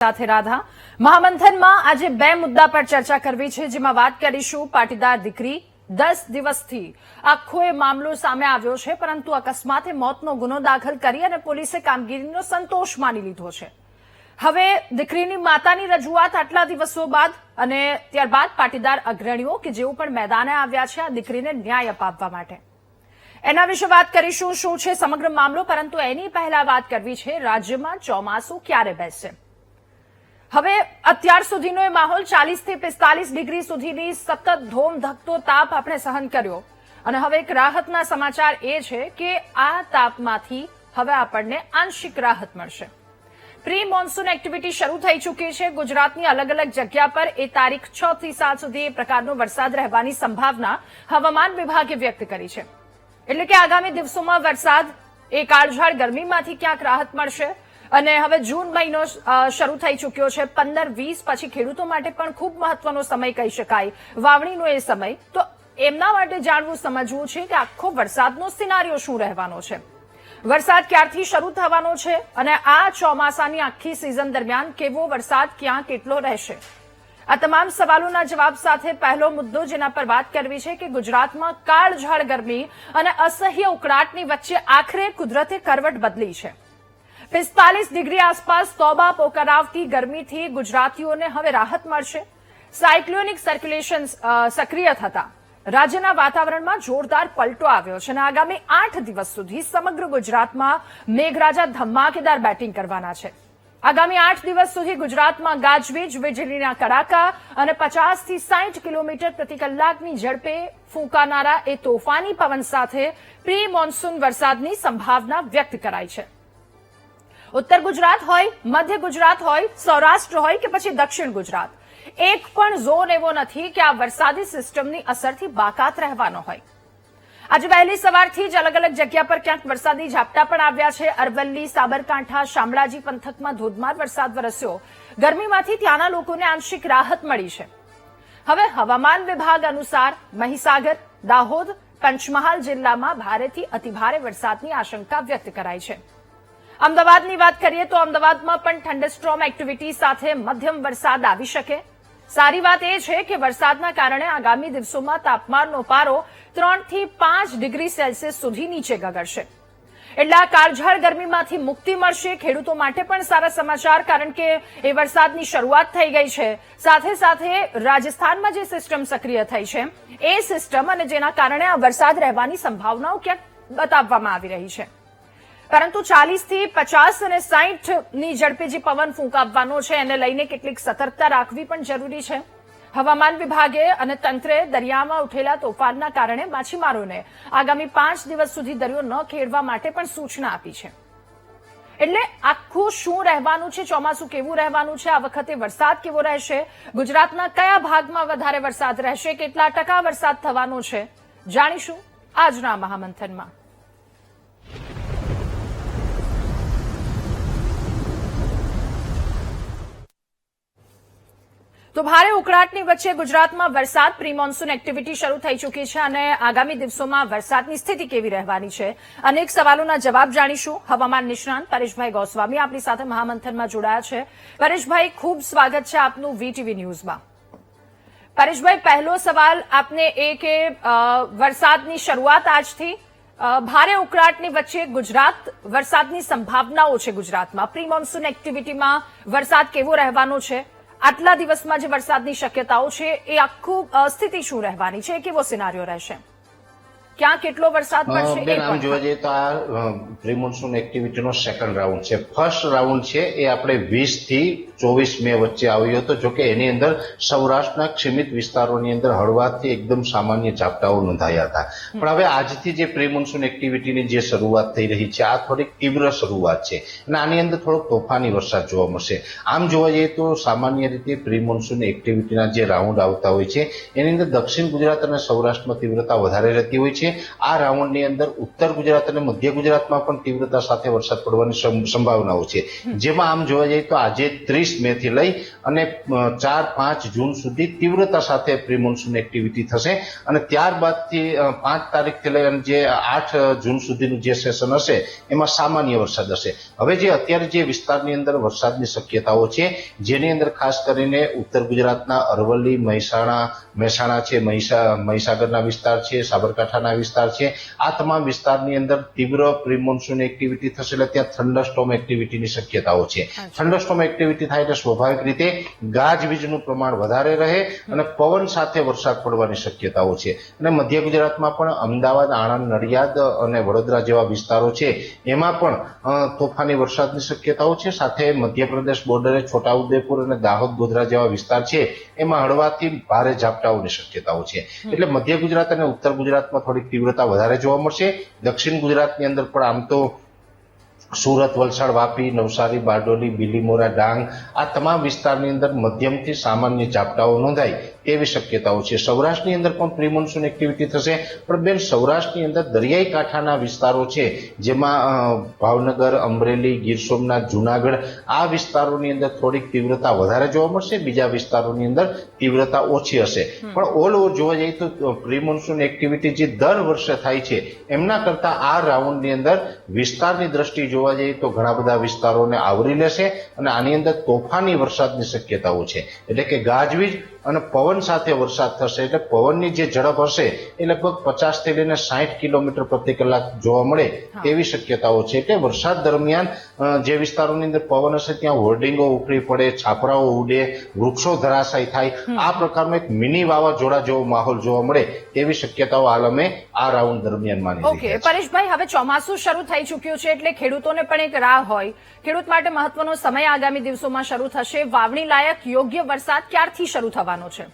સાથે રાધા મહામંથનમાં આજે બે મુદ્દા પર ચર્ચા કરવી છે, જેમાં વાત કરીશું પાટીદાર દીકરી 10 દિવસથી આખો એ મામલો સામે આવ્યો છે, પરંતુ અકસ્માતે મોતનો ગુનો દાખલ કરી અને પોલીસે કામગીરીનો સંતોષ માની લીધો છે। હવે દીકરીની માતાની રજૂઆત આટલા દિવસો બાદ અને ત્યારબાદ પાટીદાર અગ્રણીઓ કે જેઓ પણ મેદાને આવ્યા છે આ દીકરીને ન્યાય અપાવવા માટે, એના વિશે વાત કરીશું। શું છે સમગ્ર મામલો, પરંતુ એની પહેલા વાત કરવી છે રાજ્યમાં ચોમાસું ક્યારે બેસશે। હવે અત્યાર સુધીનો એ માહોલ 40 થી 45 ડિગ્રી સુધીની સતત ધોમધકતો તાપ આપણે સહન કર્યો અને હવે એક રાહતના સમાચાર એ છે કે આ તાપમાંથી હવે આપણને આંશિક રાહત મળશે। પ્રી મોન્સૂન એક્ટિવિટી શરૂ થઈ ચૂકી છે। ગુજરાતની અલગ અલગ જગ્યા પર એ તારીખ 6 થી 7 સુધી એ પ્રકારનો વરસાદ રહેવાની સંભાવના હવામાન વિભાગે વ્યક્ત કરી છે, એટલે કે આગામી દિવસોમાં વરસાદ એ કાળઝાળ ગરમીમાંથી ક્યાંક રાહત મળશે અને હવે જૂન મહિનો શરૂ થઈ ચૂક્યો છે। 15-20 પછી ખેડૂતો માટે પણ ખૂબ મહત્વનો સમય કહી શકાય, વાવણીનો એ સમય। તો એમના માટે જાણવું સમજવું છે કે આખો વરસાદનો સિનારીઓ શું રહેવાનો છે, વરસાદ ક્યારથી શરૂ થવાનો છે અને આ ચોમાસાની આખી સિઝન દરમિયાન કેવો વરસાદ ક્યાં કેટલો રહેશે। આ તમામ સવાલોના જવાબ સાથે પહેલો મુદ્દો જેના પર વાત કરવી છે કે ગુજરાતમાં કાળઝાળ ગરમી અને અસહ્ય ઉકળાટની વચ્ચે આખરે કુદરતે કરવટ બદલી છે। 45 ડિગ્રી આસપાસ તોબા પોકારાવતી ગરમીથી ગુજરાતીઓને હવે રાહત મળશે। સાયક્લોનિક સર્ક્યુલેશન સક્રિય થતા રાજ્યના વાતાવરણમાં જોરદાર પલટો આવ્યો છે અને આગામી 8 દિવસ સુધી સમગ્ર ગુજરાતમાં મેઘરાજા ધમાકેદાર બેટિંગ કરવાના છે। આગામી 8 દિવસ સુધી ગુજરાતમાં ગાજવીજ, વીજળીના કડાકા અને 50 થી 60 કિલોમીટર પ્રતિ કલાકની ઝડપે ફૂંકાનારા એ તોફાની પવન સાથે પ્રી મોન્સૂન વરસાદની સંભાવના વ્યક્ત કરાઈ છે। ઉત્તર ગુજરાત હોય, મધ્ય ગુજરાત હોય, સૌરાષ્ટ્ર હોય કે પછી દક્ષિણ ગુજરાત, એક પણ ઝોન એવો નથી કે આ વરસાદી સિસ્ટમની અસરથી બાકાત રહેવાનો હોય। આજે વહેલી સવારથી જ અલગ અલગ જગ્યા પર ક્યાંક વરસાદી ઝાપટા પણ આવ્યા છે। અરવલ્લી, સાબરકાંઠા, શામળાજી પંથકમાં ધોધમાર વરસાદ વરસ્યો। ગરમીમાંથી ત્યાંના લોકોને આંશિક રાહત મળી છે। હવે હવામાન વિભાગ અનુસાર મહીસાગર, દાહોદ, પંચમહાલ જિલ્લામાં ભારેથી અતિભારે વરસાદની આશંકા વ્યક્ત કરાઈ છે। અમદાવાદની વાત કરીએ તો અમદાવાદમાં પણ થંડરસ્ટ્રોમ એક્ટિવિટી સાથે મધ્યમ વરસાદ આવી શકે। સારી વાત એ છે કે વરસાદના કારણે આગામી દિવસોમાં તાપમાનનો પારો 3 થી 5 ડિગ્રી સેલ્સિયસ સુધી નીચે ગગડશે, એટલે આ કાળઝાળ ગરમીમાંથી મુક્તિ મળશે। ખેડૂતો માટે પણ સારા સમાચાર, કારણ કે એ વરસાદની શરૂઆત થઈ ગઈ છે। સાથે સાથે રાજસ્થાનમાં જે સિસ્ટમ સક્રિય થઈ છે એ સિસ્ટમ અને જેના કારણે આ વરસાદ રહેવાની સંભાવનાઓ ક્યાંક બતાવવામાં આવી રહી છે, પરંતુ 40 થી 50 અને 60ની ઝડપે જે પવન ફૂંકાવવાનો છે એને લઈને કેટલીક સતર્કતા રાખવી પણ જરૂરી છે। હવામાન વિભાગે અને તંત્રે દરિયામાં ઉઠેલા તોફાનના કારણે માછીમારોને આગામી 5 દિવસ સુધી દરિયો ન ખેડવા માટે પણ સૂચના આપી છે। એટલે આખું શું રહેવાનું છે, ચોમાસું કેવું રહેવાનું છે, આ વખતે વરસાદ કેવો રહેશે, ગુજરાતના કયા ભાગમાં વધારે વરસાદ રહેશે, કેટલા ટકા વરસાદ થવાનો છે, જાણીશું આજના મહામંથનમાં। તો ભારે ઉકળાટની વચ્ચે ગુજરાતમાં વરસાદ, પ્રી મોન્સૂન એક્ટિવિટી શરૂ થઈ ચૂકી છે અને આગામી દિવસોમાં વરસાદની સ્થિતિ કેવી રહેવાની છે, અનેક સવાલોના જવાબ જાણીશું। હવામાન નિષ્ણાંત પરેશભાઈ ગોસ્વામી આપણી સાથે મહામંથનમાં જોડાયા છે। પરેશભાઈ, ખૂબ સ્વાગત છે આપનું વીટીવી ન્યૂઝમાં। પરેશભાઈ, પહેલો સવાલ આપને એ કે વરસાદની શરૂઆત આજથી, ભારે ઉકળાટની વચ્ચે ગુજરાત વરસાદની સંભાવનાઓ છે, ગુજરાતમાં પ્રી મોન્સૂન એક્ટિવિટીમાં વરસાદ કેવો રહેવાનો છે, આટલા દિવસમાં જે વરસાદની શક્યતાઓ છે એ આખું સ્થિતિ શું રહેવાની છે, કેવો સિનારીઓ રહેશે, ક્યાં કેટલો વરસાદ પડશે? બેન, આમ જોવા જઈએ તો આ પ્રી મોન્સૂન એક્ટિવિટીનો સેકન્ડ રાઉન્ડ છે। ફર્સ્ટ રાઉન્ડ છે એ આપણે 20 થી 24 મે વચ્ચે આવ્યો હતો, જોકે એની અંદર સૌરાષ્ટ્રના ક્ષિમિત વિસ્તારોની અંદર હળવાથી એકદમ સામાન્ય ઝાપટાઓ નોંધાયા હતા, પણ હવે આજથી જે પ્રી મોન્સૂન એક્ટિવિટીની જે શરૂઆત થઈ રહી છે આ થોડીક તીવ્ર શરૂઆત છે અને આની અંદર થોડોક તોફાની વરસાદ જોવા મળશે। આમ જોવા જઈએ તો સામાન્ય રીતે પ્રી મોન્સૂન એક્ટિવિટીના જે રાઉન્ડ આવતા હોય છે એની અંદર દક્ષિણ ગુજરાત અને સૌરાષ્ટ્રમાં તીવ્રતા વધારે રહેતી હોય છે। આ રાઉન્ડની અંદર ઉત્તર ગુજરાત અને મધ્ય ગુજરાતમાં પણ તીવ્રતા સાથે વરસાદ પડવાની સંભાવનાઓ છે, જેમાં આમ જોવા જઈએ તો આજે 30 મે થી લઈ અને 4-5 જૂન સુધી તીવ્રતા સાથે પ્રી મોન્સૂન એક્ટિવિટી થશે અને ત્યારબાદથી 5 તારીખથી લઈ અને જે 8 જૂન સુધીનું જે સેશન હશે એમાં સામાન્ય વરસાદ હશે. હવે જે અત્યારે જે વિસ્તારની અંદર વરસાદની શક્યતાઓ છે જેની અંદર ખાસ કરીને ઉત્તર ગુજરાતના અરવલ્લી, મહેસાણા છે, મહીસાગરના વિસ્તાર છે, સાબરકાંઠાના વિસ્તાર છે, આ તમામ વિસ્તારની અંદર તીવ્ર પ્રી મોન્સૂન એક્ટિવિટી થશે એટલે ત્યાં થંડરસ્ટોર્મ એક્ટિવિટીની શક્યતાઓ છે. થંડરસ્ટોર્મ એક્ટિવિટી થાય એટલે સ્વાભાવિક રીતે ગાજવીજનું પ્રમાણ વધારે રહે અને પવન સાથે વરસાદ પડવાની શક્યતાઓ છે. અને મધ્ય ગુજરાતમાં પણ અમદાવાદ, આણંદ, નડિયાદ અને વડોદરા જેવા વિસ્તારો છે એમાં પણ તોફાની વરસાદની શક્યતાઓ છે. સાથે મધ્યપ્રદેશ બોર્ડરે છોટાઉદેપુર અને દાહોદ, ગોધરા જેવા વિસ્તાર છે એમાં હળવાથી ભારે ઝાપટાઓની શક્યતાઓ છે. એટલે મધ્ય ગુજરાત અને ઉત્તર ગુજરાતમાં થોડીક તીવ્રતા વધારે જોવા મળશે. દક્ષિણ ગુજરાતની અંદર પણ આમ તો સુરત, વલસાડ, વાપી, નવસારી, બારડોલી, બીલીમોરા, ડાંગ આ તમામ વિસ્તારની અંદર મધ્યમથી સામાન્ય ઝાપટાઓ નોંધાય તેવી શક્યતાઓ છે. સૌરાષ્ટ્રની અંદર પણ પ્રી મોન્સૂન એક્ટિવિટી થશે, પણ બેન સૌરાષ્ટ્રની અંદર દરિયાઈ કાંઠાના વિસ્તારો છે જેમાં ભાવનગર, અમરેલી, ગીર સોમનાથ, જુનાગઢ આ વિસ્તારોની અંદર થોડીક તીવ્રતા વધારે જોવા મળશે, બીજા વિસ્તારોની અંદર તીવ્રતા ઓછી હશે. પણ ઓલ ઓવર જોવા જઈએ તો પ્રી મોન્સૂન એક્ટિવિટી જે દર વર્ષે થાય છે એમના કરતા આ રાઉન્ડની અંદર વિસ્તારની દ્રષ્ટિએ જોવા જઈએ તો ઘણા બધા વિસ્તારોને આવરી લેશે અને આની અંદર તોફાની વરસાદની શક્યતાઓ છે. એટલે કે ગાજવીજ અને પવન સાથે વરસાદ થશે એટલે પવનની જે ઝડપ હશે એ લગભગ 50 થી લઈને 60 કિલોમીટર પ્રતિ કલાક જોવા મળે તેવી શક્યતાઓ છે. એટલે વરસાદ દરમિયાન જે વિસ્તારોની અંદર પવન હશે ત્યાં હોર્ડિંગો ઉખડી પડે, છાપરાઓ ઉડે, વૃક્ષો ધરાશાયી થાય, આ પ્રકારનો એક મિની વાવાઝોડા જેવો માહોલ જોવા મળે તેવી શક્યતાઓ હાલ અમે આ રાઉન્ડ દરમિયાન માની રહ્યા છીએ. પરેશભાઈ, હવે ચોમાસું શરૂ થઈ ચૂક્યું છે એટલે ખેડૂતોને પણ એક રાહ હોય. ખેડૂત માટે મહત્વનો સમય આગામી દિવસોમાં શરૂ થશે. વાવણી લાયક યોગ્ય વરસાદ ક્યારથી શરૂ થવાનો છે?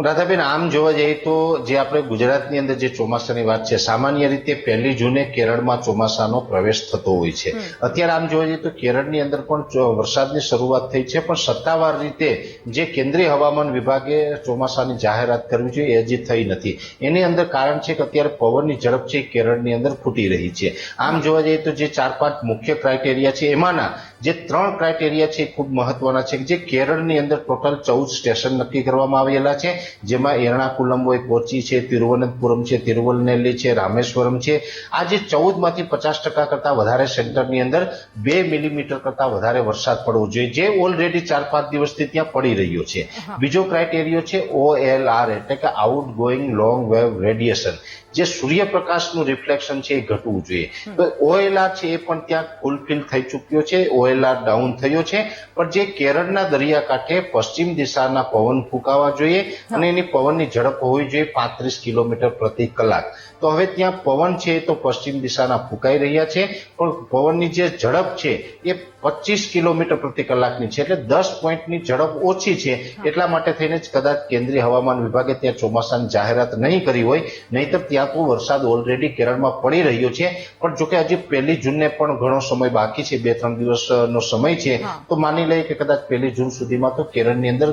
રાધાબેન, આમ જોવા જઈએ તો જે આપણે ગુજરાતની અંદર જે ચોમાસાની વાત છે, સામાન્ય રીતે 1 જૂને કેરળમાં ચોમાસાનો પ્રવેશ થતો હોય છે. અત્યારે આમ જોવા જઈએ તો કેરળની અંદર પણ વરસાદની શરૂઆત થઈ છે, પણ સત્તાવાર રીતે જે કેન્દ્રીય હવામાન વિભાગે ચોમાસાની જાહેરાત કરવી જોઈએ એ હજી થઈ નથી. એની અંદર કારણ છે કે અત્યારે પવનની ઝડપ છે કેરળની અંદર ફૂટી રહી છે. આમ જોવા જઈએ તો જે 4-5 મુખ્ય ક્રાઇટેરિયા છે એમાંના જે 3 ક્રાઇટેરિયા છે ખૂબ મહત્વના છે. જે કેરળની અંદર ટોટલ 14 સ્ટેશન નક્કી કરવામાં આવેલા છે, જેમાં એર્ણાકુલમ હોય, કોચી છે, તિરુવનંતપુરમ છે, તિરુવલ્લેલી છે, રામેશ્વરમ છે. આ જે 14 માંથી 50% કરતા વધારે સેન્ટરની અંદર 2 મિલીમીટર કરતા વધારે વરસાદ પડવો જોઈએ, જે ઓલરેડી 4-5 દિવસથી ત્યાં પડી રહ્યો છે. બીજો ક્રાઇટેરિયો છે OLR એટલે કે out going long wave radiation. જે સૂર્યપ્રકાશનું રિફ્લેક્શન છે એ ઘટવું જોઈએ. તો OLR છે એ પણ ત્યાં ફૂલફિલ થઈ ચૂક્યો છે, OLR ડાઉન થયો છે. પણ જે કેરળના દરિયાકાંઠે પશ્ચિમ દિશાના પવન ફૂંકાવા જોઈએ અને એની પવનની ઝડપ હોવી જોઈએ 35 કિલોમીટર પ્રતિ કલાક. તો હવે ત્યાં પવન છે તો પશ્ચિમ દિશાના ફૂંકાઈ રહ્યા છે, પણ પવનની જે ઝડપ છે એ 25 કિલોમીટર પ્રતિ કલાકની છે, એટલે 10 પોઈન્ટની ઝડપ ઓછી છે. એટલા માટે થઈને જ કદાચ કેન્દ્રીય હવામાન વિભાગે ત્યાં ચોમાસાની જાહેરાત નહીં કરી હોય, નહીતર ત્યાં તો વરસાદ ઓલરેડી કેરળમાં પડી રહ્યો છે. પણ જોકે હજી 1 જૂનને પણ ઘણો સમય બાકી છે, 2-3 દિવસનો સમય છે. તો માની લઈએ કે કદાચ 1 જૂન સુધીમાં તો કેરળની અંદર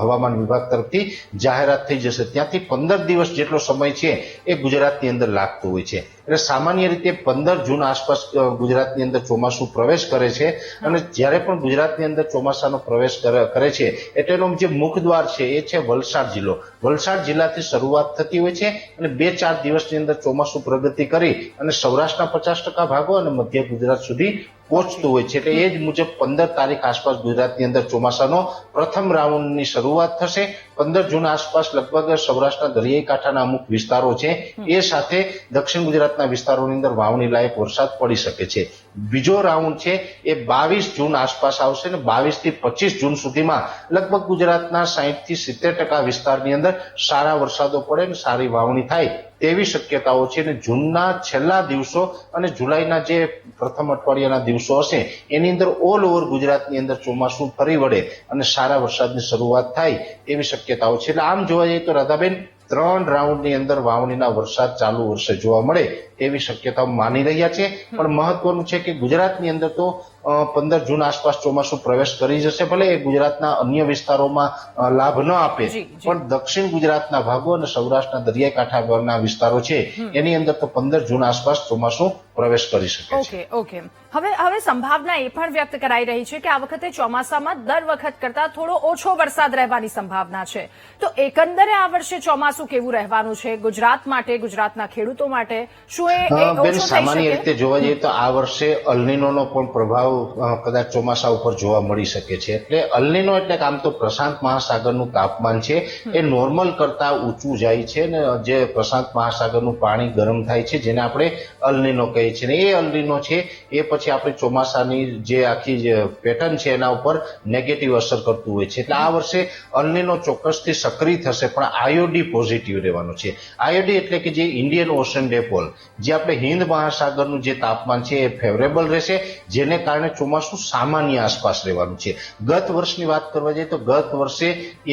હવામાન વિભાગ તરફથી જાહેરાત થઈ જશે. ત્યાંથી 15 દિવસ જેટલો સમય છે એ ગુજરાતની અંદર લાગતું હોય છે. એટલે સામાન્ય રીતે 15 જૂન આસપાસ ગુજરાતની અંદર ચોમાસું પ્રવેશ કરે છે. અને જ્યારે પણ ગુજરાતની અંદર ચોમાસાનો પ્રવેશ કરે છે એટલે એનો જે મુખદ્વાર છે એ છે વલસાડ જિલ્લો. વલસાડ જિલ્લાથી શરૂઆત થતી હોય છે અને 2-4 દિવસની અંદર ચોમાસું પ્રગતિ કરી અને સૌરાષ્ટ્રના 50% ભાગો અને મધ્ય ગુજરાત સુધી પહોંચતું હોય છે. એટલે એ જ મુજબ 15 તારીખ આસપાસ ગુજરાતની અંદર ચોમાસાનો પ્રથમ રાઉન્ડની શરૂઆત થશે. 15 જૂન આસપાસ લગભગ સૌરાષ્ટ્રના દરિયાઈ કાંઠાના અમુક વિસ્તારો છે એ સાથે દક્ષિણ ગુજરાતના વિસ્તારોની અંદર વાવણી લાયક વરસાદ પડી શકે છે. બીજો રાઉન્ડ છે એ 22 જૂન આસપાસ આવશે અને 22 થી 25 જૂન સુધીમાં લગભગ ગુજરાતના 60 થી 70% વિસ્તારની અંદર સારા વરસાદો પડે અને સારી વાવણી થાય તેવી શક્યતાઓ છે. અને જૂનના છેલ્લા દિવસો અને જુલાઈના જે પ્રથમ અઠવાડિયાના દિવસો હશે એની અંદર ઓલ ઓવર ગુજરાતની અંદર ચોમાસું ફરી વળે અને સારા વરસાદની શરૂઆત થાય એવી શક્યતાઓ છે. એટલે આમ જોવા જઈએ તો રાધાબેન 3 રાઉન્ડની અંદર વાવણીના વરસાદ ચાલુ વર્ષે જોવા મળે એવી શક્યતાઓ માની રહ્યા છે. પણ મહત્વનું છે કે ગુજરાતની અંદર તો 15 જૂન આસપાસ ચોમાસું પ્રવેશ કરી જશે. ભલે એ ગુજરાતના અન્ય વિસ્તારોમાં લાભ ન આપે, પણ દક્ષિણ ગુજરાતના ભાગો અને સૌરાષ્ટ્રના દરિયાઈ કાંઠાના વિસ્તારો છે એની અંદર તો 15 જૂન આસપાસ ચોમાસું પ્રવેશ કરી શકે છે. ઓકે. હવે સંભાવના એ પણ વ્યક્ત કરાઈ રહી છે કે આ વખતે ચોમાસામાં દર વખત કરતા થોડો ઓછો વરસાદ રહેવાની સંભાવના છે. તો એકંદરે આ વર્ષે ચોમાસું કેવું રહેવાનું છે ગુજરાત માટે, ગુજરાતના ખેડૂતો માટે? શું એ ઓછું થઈ શકે? સામાન્ય રીતે જોવા જઈએ તો આ વર્ષે અલનીનોનો પણ પ્રભાવ કદાચ ચોમાસા ઉપર જોવા મળી શકે છે. એટલે અલનીનો એટલે આમ તો પ્રશાંત મહાસાગરનું તાપમાન છે એ નોર્મલ કરતા ઊંચું જાય છે ને જે પ્રશાંત મહાસાગરનું પાણી ગરમ થાય છે જેને આપણે અલનીનો કહીએ છીએ. એ અલનીનો છે એ પછી આપણે ચોમાસાની જે આખી પેટર્ન છે એના ઉપર નેગેટિવ અસર કરતું હોય છે. એટલે આ વર્ષે અલનીનો ચોક્કસથી સક્રિય થશે, પણ આઈઓડી પોઝિટિવ રહેવાનો છે. આઈઓડી એટલે કે જે ઇન્ડિયન ઓશન ડેપોલ, જે આપણે હિન્દ મહાસાગરનું જે તાપમાન છે એ ફેવરેબલ રહેશે, જેને કારણે ચોમાસું સામાન્ય આસપાસ રહેવાનું છે. ગત વર્ષની વાત કરવા જઈએ તો ગત વર્ષે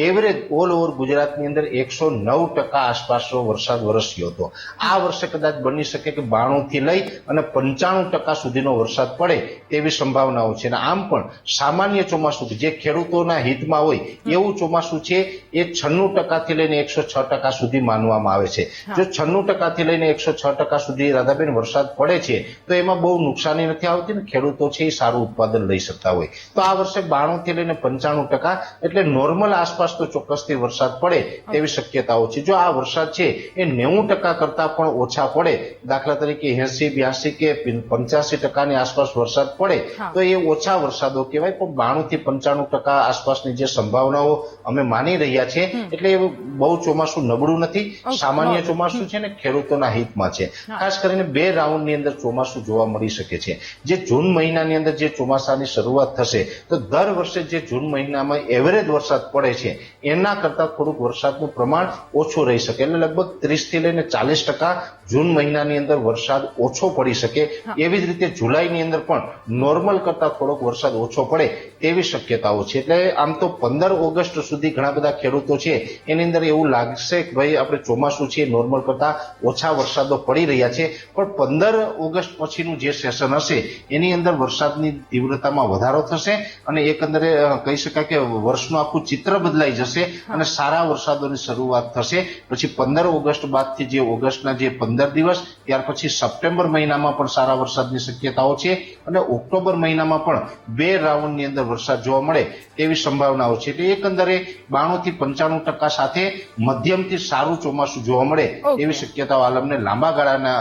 એવરેજ ઓલ ઓવર ગુજરાતની અંદર 109% આસપાસનો વરસાદ વરસ્યો હતો. આ વર્ષે કદાચ બની શકે કે 92 થી લઈ અને 95% સુધીનો વરસાદ પડે તેવી સંભાવનાઓ છે. અને આમ પણ સામાન્ય ચોમાસું જે ખેડૂતોના હિતમાં હોય એવું ચોમાસું છે એ 96% થી લઈને 106% સુધી માનવામાં આવે છે. જો 96% થી લઈને 106% સુધી રાધાબેન વરસાદ પડે છે તો એમાં બહુ નુકસાની નથી આવતી ને ખેડૂતો છે એ સારું ઉત્પાદન લઈ શકતા હોય. તો આ વર્ષે 92 થી લઈને 95% એટલે નોર્મલ આસપાસ તો ચોક્કસથી વરસાદ પડે તેવી શક્યતાઓ છે. જો આ વરસાદ છે એ 90% કરતા પણ ઓછા પડે, દાખલા તરીકે 80, 82 કે 85% ની આસપાસ વરસાદ પડે તો એ ઓછા વરસાદો કહેવાય. પણ 92 થી 95% આસપાસની જે સંભાવનાઓ અમે માની રહ્યા છે એટલે એ બહુ ચોમાસું નબળું નથી, સામાન્ય ચોમાસું છે ને ખેડૂતોના હિતમાં છે. ખાસ કરીને 2 રાઉન્ડની અંદર ચોમાસું જોવા મળી શકે છે. જે જૂન મહિનાની અંદર જે ચોમાસાની શરૂઆત થશે તો દર વર્ષે જે જૂન મહિનામાં એવરેજ વરસાદ પડે છે એના કરતા થોડુંક વરસાદનું પ્રમાણ ઓછું રહી શકે. એટલે લગભગ 30 થી લઈને 40% જૂન મહિનાની અંદર વરસાદ ઓછો પડી શકે. એવી જ રીતે જુલાઈની અંદર પણ નોર્મલ કરતા થોડોક વરસાદ ઓછો પડે તેવી શક્યતાઓ છે. એટલે આમ તો 15 ઓગસ્ટ સુધી ઘણા બધા ખેડૂતો છે એની અંદર એવું લાગશે કે ભાઈ આપણે ચોમાસું છે નોર્મલ કરતા ઓછા વરસાદો પડી રહ્યા છે, પણ 15 ઓગસ્ટ પછીનું જે સેશન હશે એની અંદર વરસાદની તીવ્રતામાં વધારો થશે અને એકંદરે કહી શકાય કે વર્ષનું આખું ચિત્ર બદલાઈ જશે અને સારા વરસાદોની શરૂઆત થશે. પછી 15 ઓગસ્ટ બાદથી જે ઓગસ્ટના જે 15 દિવસ, ત્યાર પછી સપ્ટેમ્બર મહિનામાં પણ સારા વરસાદની શક્યતાઓ છે અને ઓક્ટોબર મહિનામાં પણ 2 રાઉન્ડની અંદર વરસાદ જોવા મળે તેવી સંભાવનાઓ છે. એટલે એકંદરે 92 થી 95% સાથે મધ્યમથી સારું ચોમાસું જોવા મળે એવી શક્યતાઓ આલમને લાંબા ગાળાના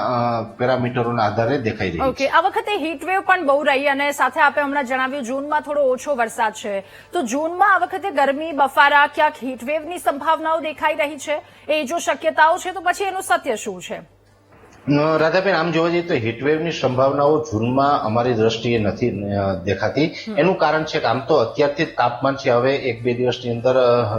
પેરામીટરોના આધારે દેખાઈ રહી છે. આ વખતે હીટવેવ પણ બહુ રહી અને સાથે આપણે હમણાં જણાવ્યું જૂનમાં થોડો ઓછો વરસાદ છે. તો જૂનમાં આ વખતે ગરમી, બફારા, ક્યાંક હીટવેવની સંભાવનાઓ દેખાઈ રહી છે. એ જો શક્યતાઓ છે તો પછી એનું સત્ય શું છે? રાધાબેન, આમ જોવા જઈએ તો હીટવેવની સંભાવનાઓ જૂનમાં અમારી દ્રષ્ટિએ નથી દેખાતી. એનું કારણ છે કે આમ તો અત્યારથી તાપમાન છે હવે 1-2 દિવસની અંદર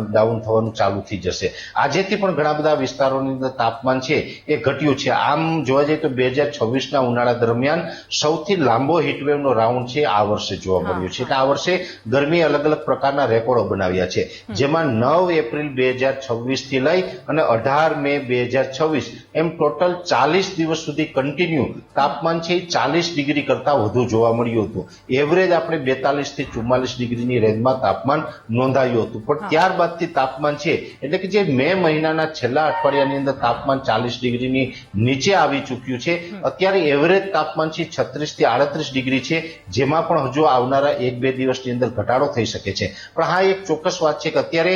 ડાઉન થવાનું ચાલુ થઈ જશે. આજેથી પણ ઘણા બધા વિસ્તારોની અંદર તાપમાન છે એ ઘટ્યું છે. આમ જોવા જઈએ તો 2026ના ઉનાળા દરમિયાન સૌથી લાંબો હીટવેવનો રાઉન્ડ છે આ વર્ષે જોવા મળ્યો છે. એટલે આ વર્ષે ગરમી અલગ અલગ પ્રકારના રેકોર્ડો બનાવ્યા છે, જેમાં 9 એપ્રિલ 2026 થી લઈ અને 18 મે 2026 એમ ટોટલ 40 દિવસ સુધી કન્ટિન્યુ તાપમાન છે 40 ડિગ્રી કરતા વધુ જોવા મળ્યું હતું. એવરેજ આપણે 42 થી 44 ડિગ્રીની રેન્જમાં તાપમાન નોંધાયું હતું. પણ ત્યારબાદથી તાપમાન છે એટલે કે જે મે મહિનાના છેલ્લા અઠવાડિયાની અંદર તાપમાન 40 ડિગ્રીની નીચે આવી ચૂક્યું છે. અત્યારે એવરેજ તાપમાન છે 36 થી 38 ડિગ્રી છે, જેમાં પણ હજુ આવનારા 1-2 દિવસની અંદર ઘટાડો થઈ શકે છે. પણ હા, એક ચોક્કસ વાત છે કે અત્યારે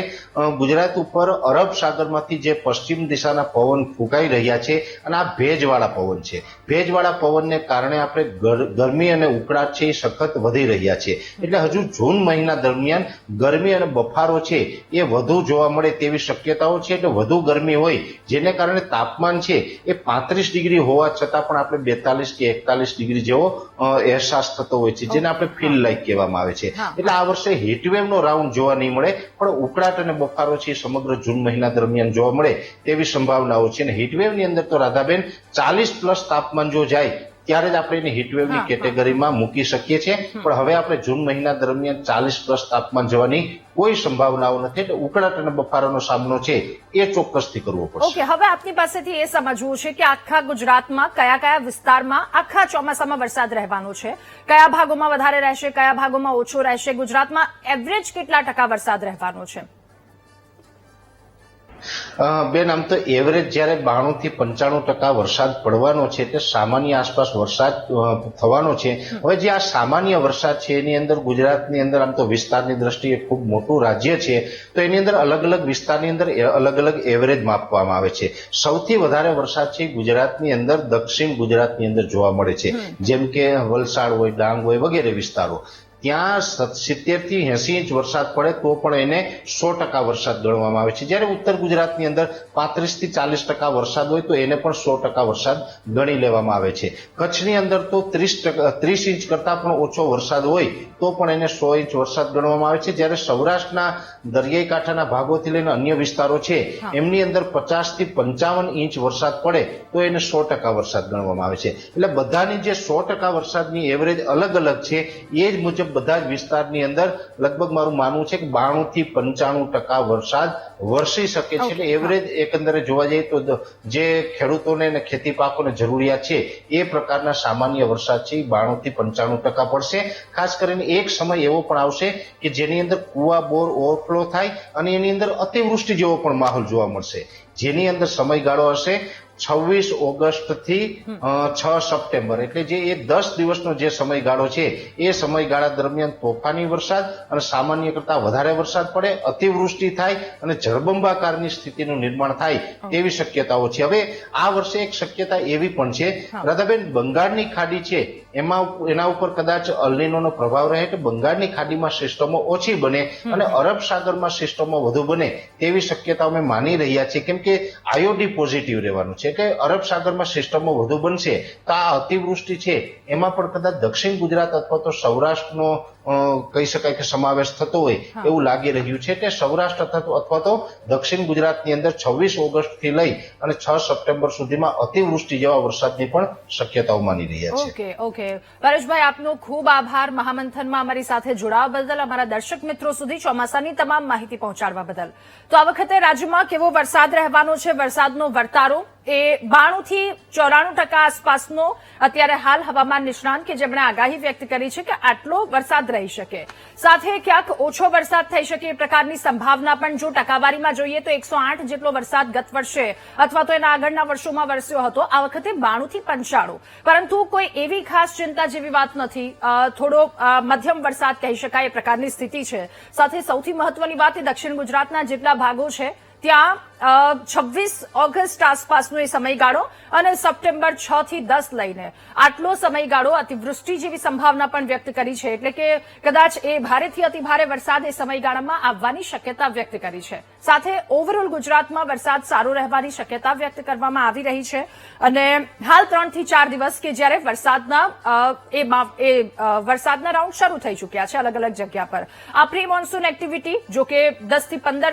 ગુજરાત ઉપર અરબ સાગરમાંથી જે પશ્ચિમ દિશાના પવન ફૂંકાઈ રહ્યા છે અને આ ભેજવાળા પવન છે. ભેજવાળા પવનને કારણે આપણે ગરમી અને ઉકળાટ છે એ સખત વધી રહ્યા છે. એટલે હજુ જૂન મહિના દરમિયાન ગરમી અને બફારો છે એ વધુ જોવા મળે તેવી શક્યતાઓ છે. એટલે વધુ ગરમી હોય જેને કારણે તાપમાન છે એ 35 ડિગ્રી હોવા છતાં પણ આપણે 42 કે 41 ડિગ્રી જેવો અહેસાસ થતો હોય છે, જેને આપણે ફીલ લાઈક કહેવામાં આવે છે. એટલે આ વર્ષે હીટવેવનો રાઉન્ડ જોવા નહીં મળે, પણ ઉકળાટ અને બફારો છે સમગ્ર જૂન મહિના દરમિયાન જોવા મળે તેવી સંભાવનાઓ છે. અને હીટવેવની અંદર તો રાધાબેન 40+ તાપમાન જો જાય ત્યારે જ આપણે એને હીટવેવની કેટેગરીમાં મૂકી શકીએ છીએ. પણ હવે આપણે જૂન મહિના દરમિયાન 40+ તાપમાન જવાની કોઈ સંભાવનાઓ નથી. એટલે ઉકળાટ અને બફારાનો સામનો છે એ ચોક્કસથી કરવો પડશે. ઓકે, હવે આપની પાસેથી એ સમજવું છે કે આખા ગુજરાતમાં કયા કયા વિસ્તારમાં આખા ચોમાસામાં વરસાદ રહેવાનો છે, કયા ભાગોમાં વધારે રહેશે, કયા ભાગોમાં ઓછો રહેશે, ગુજરાતમાં એવરેજ કેટલા ટકા વરસાદ રહેવાનો છે? બેન, આમ તો એવરેજ જયારે 92 થી 95% વરસાદ પડવાનો છે એટલે સામાન્ય આસપાસ વરસાદ થવાનો છે. હવે જે આ સામાન્ય વરસાદ છે એની અંદર ગુજરાતની અંદર આમ તો વિસ્તારની દ્રષ્ટિએ ખૂબ મોટું રાજ્ય છે, તો એની અંદર અલગ અલગ વિસ્તારની અંદર અલગ અલગ એવરેજ માપવામાં આવે છે. સૌથી વધારે વરસાદ છે ગુજરાતની અંદર દક્ષિણ ગુજરાતની અંદર જોવા મળે છે, જેમ કે વલસાડ હોય, ડાંગ હોય વગેરે વિસ્તારો. ત્યાં 70 થી 80 ઇંચ વરસાદ પડે તો પણ એને 100% વરસાદ ગણવામાં આવે છે. જ્યારે ઉત્તર ગુજરાતની અંદર 35 થી 40% વરસાદ હોય તો એને પણ 100% વરસાદ ગણી લેવામાં આવે છે. કચ્છની અંદર તો 30 ઇંચ કરતા પણ ઓછો વરસાદ હોય તો પણ એને 100 ઇંચ વરસાદ ગણવામાં આવે છે. જ્યારે સૌરાષ્ટ્રના દરિયાઈ કાંઠાના ભાગોથી લઈને અન્ય વિસ્તારો છે એમની અંદર 50 થી 55 ઇંચ વરસાદ પડે તો એને 100% વરસાદ ગણવામાં આવે છે. એટલે બધાની જે 100% વરસાદની એવરેજ અલગ અલગ છે એ જ મુજબ બધા જ વિસ્તારની અંદર લગભગ મારું માનવું છે કે 92 થી 95% વરસાદ વરસી શકે છે. એટલે એવરેજ એકંદરે જોવા જઈએ તો જે ખેડૂતોને અને ખેતી પાકોને જરૂરિયાત છે એ પ્રકારના સામાન્ય વરસાદ છે 92 થી 95% પડશે. ખાસ કરીને એક સમય એવો પણ આવશે કે જેની અંદર કુવા બોર ઓવરફ્લો થાય અને એની અંદર અતિવૃષ્ટિ જેવો પણ માહોલ જોવા મળશે, જેની અંદર સમયગાળો હશે 26 ઓગસ્ટ થી 6 સપ્ટેમ્બર. એટલે જે એ 10 દિવસનો જે સમયગાળો છે એ સમયગાળા દરમિયાન તોફાની વરસાદ અને સામાન્ય કરતા વધારે વરસાદ પડે, અતિવૃષ્ટિ થાય અને જળબંબાકારની સ્થિતિનું નિર્માણ થાય તેવી શક્યતાઓ છે. હવે આ વર્ષે એક શક્યતા એવી પણ છે રાધાબેન, બંગાળની ખાડી છે એના ઉપર કદાચ અલ્નીનોનો પ્રભાવ રહે કે બંગાળની ખાડીમાં સિસ્ટમો ઓછી બને અને અરબ સાગરમાં સિસ્ટમો વધુ બને તેવી શક્યતાઓ અમે માની રહ્યા છીએ. કેમ કે આઈઓડી પોઝિટિવ રહેવાનું છે કે અરબ સાગરમાં સિસ્ટમો વધુ બનશે તો આ અતિવૃષ્ટિ છે એમાં પણ કદાચ દક્ષિણ ગુજરાત અથવા તો સૌરાષ્ટ્રનો કહી શકાય કે સમાવેશ થતો હોય એવું લાગી રહ્યું છે કે સૌરાષ્ટ્ર અથવા તો દક્ષિણ ગુજરાતની અંદર 26 ઓગસ્ટ થી લઈ અને 6 સપ્ટેમ્બર સુધીમાં અતિવૃષ્ટિ જેવા વરસાદની પણ શક્યતાઓ માની રહ્યા છે. ઓકે, પરેશભાઈ, આપનો ખૂબ આભાર મહામંથનમાં અમારી સાથે જોડાવા બદલ, અમારા દર્શક મિત્રો સુધી ચોમાસાની તમામ માહિતી પહોંચાડવા બદલ. તો આ વખતે રાજ્યમાં કેવો વરસાદ રહેવાનો છે, વરસાદનો વર્તારો એ 92 થી 94% આસપાસનો અત્યારે હાલ હવામાન નિષ્ણાંત કે જેમણે આગાહી વ્યક્ત કરી છે કે આટલો વરસાદ રહી શકે, સાથે ક્યાંક ઓછો વરસાદ થઈ શકે એ પ્રકારની સંભાવના પણ જો ટકાવારીમાં જોઈએ તો 108 જેટલો વરસાદ ગત વર્ષે અથવા તો એના આગળના વર્ષોમાં વરસ્યો હતો. આ વખતે 92 થી 95, પરંતુ કોઈ એવી ખાસ ચિંતા જેવી વાત નથી. થોડો મધ્યમ વરસાદ કહી શકાય એ પ્રકારની સ્થિતિ છે. સાથે સૌથી મહત્વની વાત એ દક્ષિણ ગુજરાતના જેટલા ભાગો છે ત્યાં 26 ઓગસ્ટ આસપાસનો એ સમયગાળો અને સપ્ટેમ્બર 6 થી 10 લઈને આટલો સમયગાળો અતિવૃષ્ટિ જેવી સંભાવના પણ વ્યક્ત કરી છે. એટલે કે કદાચ એ ભારેથી અતિભારે વરસાદ એ સમયગાળામાં આવવાની શક્યતા વ્યક્ત કરી છે. સાથે ઓવરઓલ ગુજરાતમાં વરસાદ સારો રહેવાની શક્યતા વ્યક્ત કરવામાં આવી રહી છે. અને હાલ 3 થી 4 દિવસ કે જ્યારે વરસાદના રાઉન્ડ શરૂ થઈ ચૂક્યા છે અલગ અલગ જગ્યા પર. આ પ્રી મોન્સૂન એક્ટિવિટી જો કે 10 થી 15